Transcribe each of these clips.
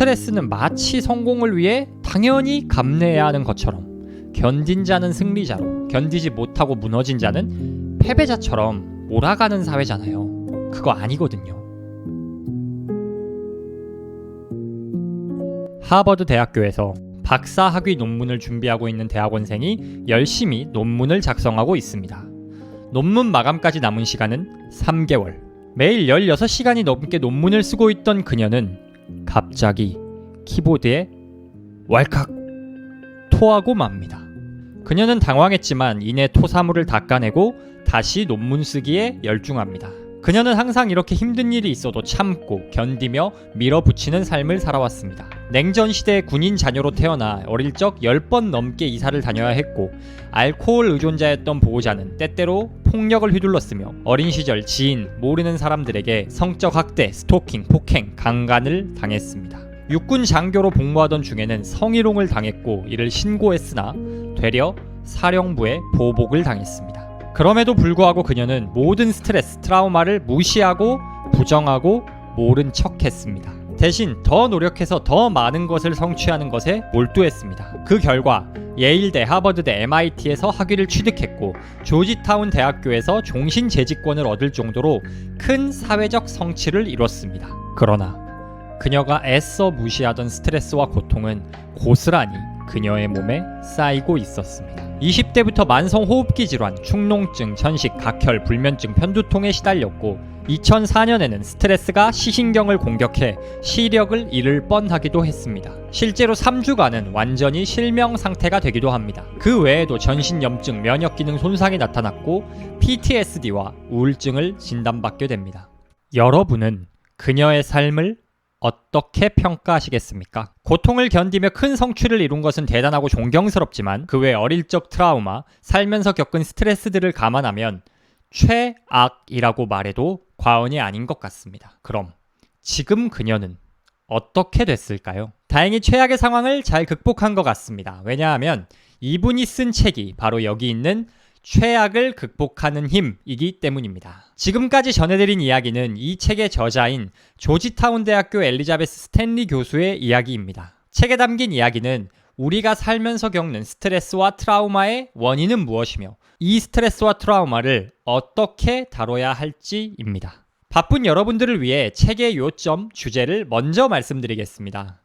스트레스는 마치 성공을 위해 당연히 감내해야 하는 것처럼, 견딘 자는 승리자로, 견디지 못하고 무너진 자는 패배자처럼 몰아가는 사회잖아요. 그거 아니거든요. 하버드 대학교에서 박사 학위 논문을 준비하고 있는 대학원생이 열심히 논문을 작성하고 있습니다. 논문 마감까지 남은 시간은 3개월. 매일 16시간이 넘게 논문을 쓰고 있던 그녀는 갑자기 키보드에 왈칵 토하고 맙니다. 그녀는 당황했지만 이내 토사물을 닦아내고 다시 논문 쓰기에 열중합니다. 그녀는 항상 이렇게 힘든 일이 있어도 참고 견디며 밀어붙이는 삶을 살아왔습니다. 냉전 시대의 군인 자녀로 태어나 어릴 적 10번 넘게 이사를 다녀야 했고, 알코올 의존자였던 보호자는 때때로 폭력을 휘둘렀으며 어린 시절 지인, 모르는 사람들에게 성적 학대, 스토킹, 폭행, 강간을 당했습니다. 육군 장교로 복무하던 중에는 성희롱을 당했고 이를 신고했으나 되려 사령부에 보복을 당했습니다. 그럼에도 불구하고 그녀는 모든 스트레스, 트라우마를 무시하고 부정하고 모른 척했습니다. 대신 더 노력해서 더 많은 것을 성취하는 것에 몰두했습니다. 그 결과 예일대, 하버드대, MIT에서 학위를 취득했고 조지타운 대학교에서 종신재직권을 얻을 정도로 큰 사회적 성취를 이뤘습니다. 그러나 그녀가 애써 무시하던 스트레스와 고통은 고스란히 그녀의 몸에 쌓이고 있었습니다. 20대부터 만성호흡기 질환, 축농증, 천식, 각혈, 불면증, 편두통에 시달렸고 2004년에는 스트레스가 시신경을 공격해 시력을 잃을 뻔하기도 했습니다. 실제로 3주간은 완전히 실명 상태가 되기도 합니다. 그 외에도 전신염증, 면역기능 손상이 나타났고 PTSD와 우울증을 진단받게 됩니다. 여러분은 그녀의 삶을 어떻게 평가하시겠습니까? 고통을 견디며 큰 성취를 이룬 것은 대단하고 존경스럽지만 그 외 어릴 적 트라우마, 살면서 겪은 스트레스들을 감안하면 최악이라고 말해도 과언이 아닌 것 같습니다. 그럼 지금 그녀는 어떻게 됐을까요? 다행히 최악의 상황을 잘 극복한 것 같습니다. 왜냐하면 이분이 쓴 책이 바로 여기 있는 최악을 극복하는 힘이기 때문입니다. 지금까지 전해드린 이야기는 이 책의 저자인 조지타운 대학교 엘리자베스 스탠리 교수의 이야기입니다. 책에 담긴 이야기는 우리가 살면서 겪는 스트레스와 트라우마의 원인은 무엇이며 이 스트레스와 트라우마를 어떻게 다뤄야 할지입니다. 바쁜 여러분들을 위해 책의 요점, 주제를 먼저 말씀드리겠습니다.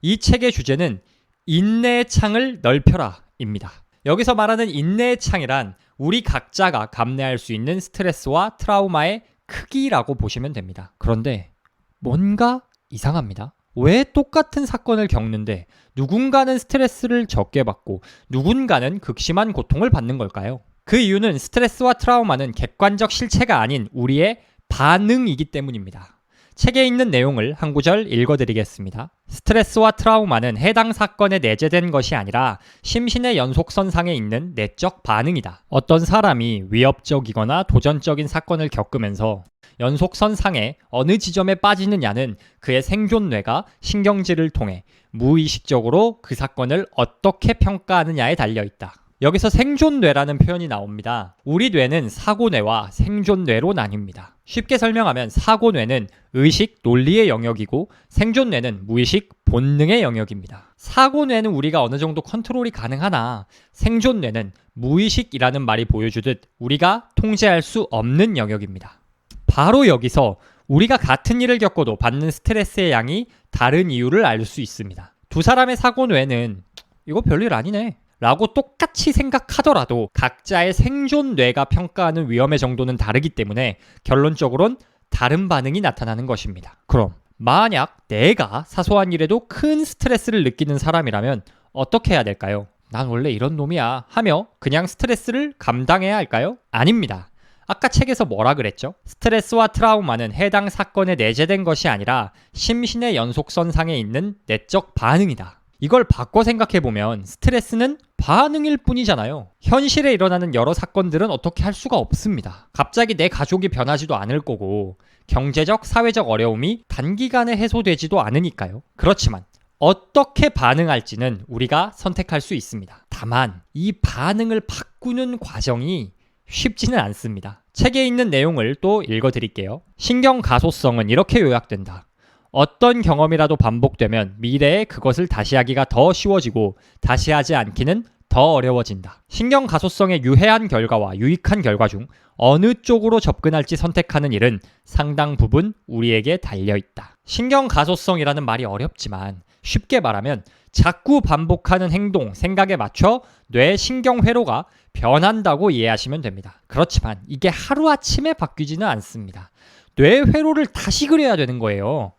이 책의 주제는 인내의 창을 넓혀라입니다. 여기서 말하는 인내의 창이란 우리 각자가 감내할 수 있는 스트레스와 트라우마의 크기라고 보시면 됩니다. 그런데 뭔가 이상합니다. 왜 똑같은 사건을 겪는데 누군가는 스트레스를 적게 받고 누군가는 극심한 고통을 받는 걸까요? 그 이유는 스트레스와 트라우마는 객관적 실체가 아닌 우리의 반응이기 때문입니다. 책에 있는 내용을 한 구절 읽어드리겠습니다. 스트레스와 트라우마는 해당 사건에 내재된 것이 아니라 심신의 연속선상에 있는 내적 반응이다. 어떤 사람이 위협적이거나 도전적인 사건을 겪으면서 연속선상에 어느 지점에 빠지느냐는 그의 생존뇌가 신경질을 통해 무의식적으로 그 사건을 어떻게 평가하느냐에 달려있다. 여기서 생존뇌라는 표현이 나옵니다. 우리 뇌는 사고뇌와 생존뇌로 나뉩니다. 쉽게 설명하면 사고뇌는 의식, 논리의 영역이고 생존뇌는 무의식, 본능의 영역입니다. 사고뇌는 우리가 어느 정도 컨트롤이 가능하나 생존뇌는 무의식이라는 말이 보여주듯 우리가 통제할 수 없는 영역입니다. 바로 여기서 우리가 같은 일을 겪어도 받는 스트레스의 양이 다른 이유를 알 수 있습니다. 두 사람의 사고뇌는 이거 별일 아니네 라고 똑같이 생각하더라도 각자의 생존뇌가 평가하는 위험의 정도는 다르기 때문에 결론적으로는 다른 반응이 나타나는 것입니다. 그럼 만약 내가 사소한 일에도 큰 스트레스를 느끼는 사람이라면 어떻게 해야 될까요? 난 원래 이런 놈이야 하며 그냥 스트레스를 감당해야 할까요? 아닙니다. 아까 책에서 뭐라 그랬죠? 스트레스와 트라우마는 해당 사건에 내재된 것이 아니라 심신의 연속선상에 있는 내적 반응이다. 이걸 바꿔 생각해보면 스트레스는 반응일 뿐이잖아요. 현실에 일어나는 여러 사건들은 어떻게 할 수가 없습니다. 갑자기 내 가족이 변하지도 않을 거고 경제적, 사회적 어려움이 단기간에 해소되지도 않으니까요. 그렇지만 어떻게 반응할지는 우리가 선택할 수 있습니다. 다만 이 반응을 바꾸는 과정이 쉽지는 않습니다. 책에 있는 내용을 또 읽어드릴게요. 신경가소성은 이렇게 요약된다. 어떤 경험이라도 반복되면 미래에 그것을 다시 하기가 더 쉬워지고 다시 하지 않기는 더 어려워진다. 신경 가소성의 유해한 결과와 유익한 결과 중 어느 쪽으로 접근할지 선택하는 일은 상당 부분 우리에게 달려있다. 신경 가소성이라는 말이 어렵지만 쉽게 말하면 자꾸 반복하는 행동, 생각에 맞춰 뇌 신경 회로가 변한다고 이해하시면 됩니다. 그렇지만 이게 하루아침에 바뀌지는 않습니다. 뇌 회로를 다시 그려야 되는 거예요.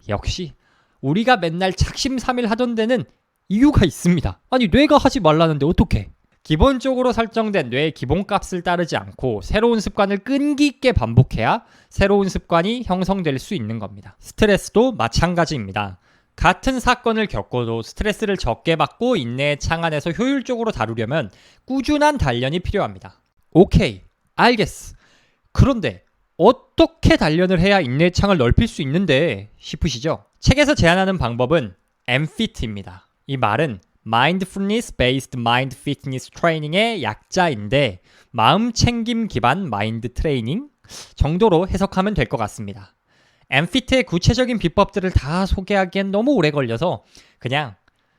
역시 우리가 맨날 작심삼일 하던 데는 이유가 있습니다. 아니 뇌가 하지 말라는데 어떡해? 기본적으로 설정된 뇌의 기본값을 따르지 않고 새로운 습관을 끈기 있게 반복해야 새로운 습관이 형성될 수 있는 겁니다. 스트레스도 마찬가지입니다. 같은 사건을 겪어도 스트레스를 적게 받고 인내의 창 안에서 효율적으로 다루려면 꾸준한 단련이 필요합니다. 오케이, 알겠어. 그런데 어떻게 단련을 해야 인내의 창을 넓힐 수 있는데 싶으시죠? 책에서 제안하는 방법은 MFIT입니다. 이 말은 Mindfulness Based Mind Fitness Training의 약자인데 마음 챙김 기반 마인드 트레이닝 정도로 해석하면 될 것 같습니다. MFIT의 구체적인 비법들을 다 소개하기엔 너무 오래 걸려서 그냥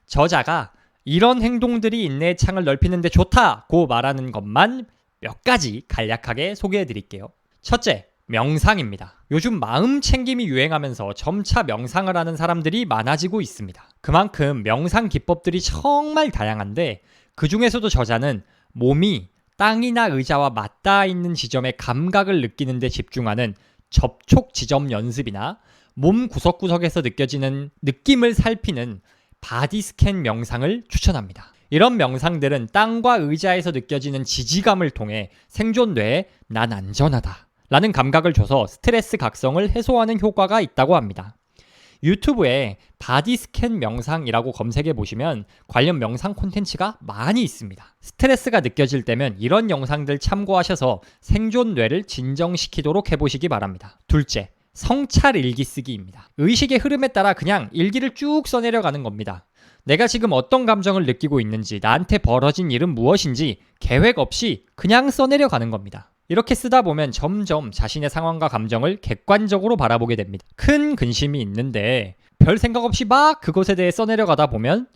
저자가 이런 행동들이 인내의 창을 넓히는데 좋다고 말하는 것만 몇 가지 간략하게 소개해 드릴게요. 첫째, 명상입니다. 요즘 마음 챙김이 유행하면서 점차 명상을 하는 사람들이 많아지고 있습니다. 그만큼 명상 기법들이 정말 다양한데 그 중에서도 저자는 몸이 땅이나 의자와 맞닿아 있는 지점의 감각을 느끼는 데 집중하는 접촉 지점 연습이나 몸 구석구석에서 느껴지는 느낌을 살피는 바디 스캔 명상을 추천합니다. 이런 명상들은 땅과 의자에서 느껴지는 지지감을 통해 생존 뇌에 난 안전하다 라는 감각을 줘서 스트레스 각성을 해소하는 효과가 있다고 합니다. 유튜브에 바디 스캔 명상이라고 검색해 보시면 관련 명상 콘텐츠가 많이 있습니다. 스트레스가 느껴질 때면 이런 영상들 참고하셔서 생존 뇌를 진정시키도록 해보시기 바랍니다. 둘째, 성찰 일기 쓰기입니다. 의식의 흐름에 따라 그냥 일기를 쭉 써내려가는 겁니다. 내가 지금 어떤 감정을 느끼고 있는지, 나한테 벌어진 일은 무엇인지 계획 없이 그냥 써내려가는 겁니다. 이렇게 쓰다 보면 점점 자신의 상황과 감정을 객관적으로 바라보게 됩니다. 큰 근심이 있는데 별 생각 없이 막 그것에 대해 써내려가다 보면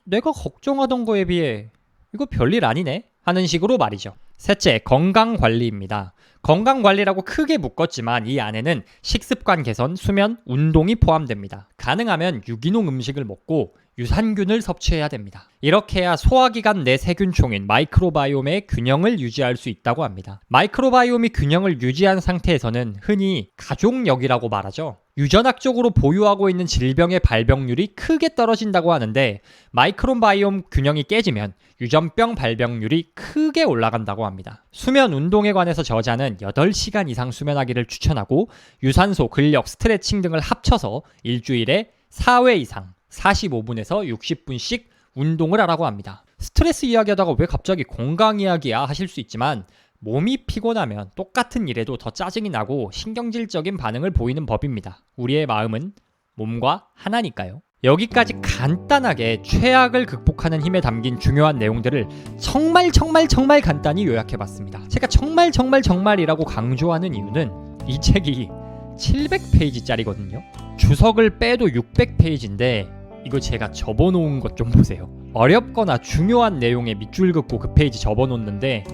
내가 걱정하던 거에 비해 이거 별일 아니네 하는 식으로 말이죠. 셋째, 건강관리입니다. 건강관리라고 크게 묶었지만 이 안에는 식습관 개선, 수면, 운동이 포함됩니다. 가능하면 유기농 음식을 먹고 유산균을 섭취해야 됩니다. 이렇게 해야 소화기관 내 세균총인 마이크로바이옴의 균형을 유지할 수 있다고 합니다. 마이크로바이옴이 균형을 유지한 상태에서는 흔히 가족력이라고 말하죠. 유전학적으로 보유하고 있는 질병의 발병률이 크게 떨어진다고 하는데 마이크로바이옴 균형이 깨지면 유전병 발병률이 크게 올라간다고 합니다. 수면 운동에 관해서 저자는 8시간 이상 수면하기를 추천하고 유산소, 근력, 스트레칭 등을 합쳐서 일주일에 4회 이상 45분에서 60분씩 운동을 하라고 합니다. 스트레스 이야기하다가 왜 갑자기 건강 이야기야 하실 수 있지만 몸이 피곤하면 똑같은 일에도 더 짜증이 나고 신경질적인 반응을 보이는 법입니다. 우리의 마음은 몸과 하나니까요. 여기까지 간단하게 최악을 극복하는 힘에 담긴 중요한 내용들을 정말 간단히 요약해봤습니다. 제가 정말이라고 강조하는 이유는 이 책이 700페이지짜리거든요. 주석을 빼도 600페이지인데 이거 제가 접어놓은 것 좀 보세요. 어렵거나 중요한 내용에 밑줄 긋고 그 페이지 접어놓는데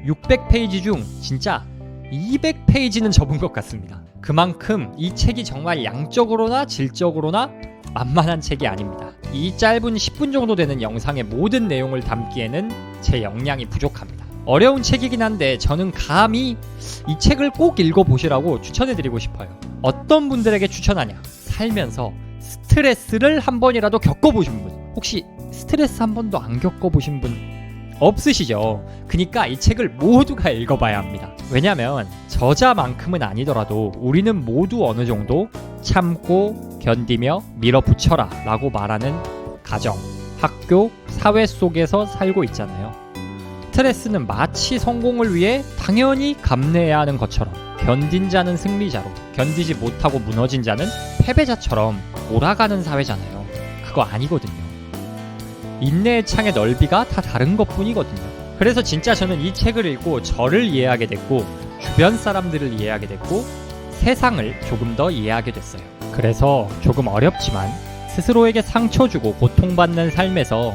600페이지 중 진짜 200페이지는 접은 것 같습니다. 그만큼 이 책이 정말 양적으로나 질적으로나 만만한 책이 아닙니다. 이 짧은 10분 정도 되는 영상의 모든 내용을 담기에는 제 역량이 부족합니다. 어려운 책이긴 한데 저는 감히 이 책을 꼭 읽어보시라고 추천해드리고 싶어요. 어떤 분들에게 추천하냐? 살면서 스트레스를 한 번이라도 겪어보신 분, 혹시 스트레스 한 번도 안 겪어보신 분 없으시죠? 그러니까 이 책을 모두가 읽어봐야 합니다. 왜냐면 저자만큼은 아니더라도 우리는 모두 어느 정도 참고 견디며 밀어붙여라 라고 말하는 가정, 학교, 사회 속에서 살고 있잖아요. 스트레스는 마치 성공을 위해 당연히 감내해야 하는 것처럼 견딘 자는 승리자로, 견디지 못하고 무너진 자는 패배자처럼 몰아가는 사회잖아요. 그거 아니거든요. 인내의 창의 넓이가 다 다른 것뿐이거든요. 그래서 진짜 저는 이 책을 읽고 저를 이해하게 됐고 주변 사람들을 이해하게 됐고 세상을 조금 더 이해하게 됐어요. 그래서 조금 어렵지만 스스로에게 상처 주고 고통받는 삶에서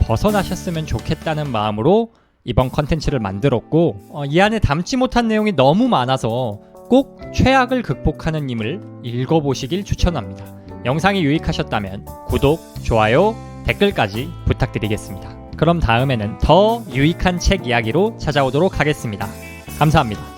벗어나셨으면 좋겠다는 마음으로 이번 컨텐츠를 만들었고, 이 안에 담지 못한 내용이 너무 많아서 꼭 최악을 극복하는 힘을 읽어보시길 추천합니다. 영상이 유익하셨다면 구독, 좋아요, 댓글까지 부탁드리겠습니다. 그럼 다음에는 더 유익한 책 이야기로 찾아오도록 하겠습니다. 감사합니다.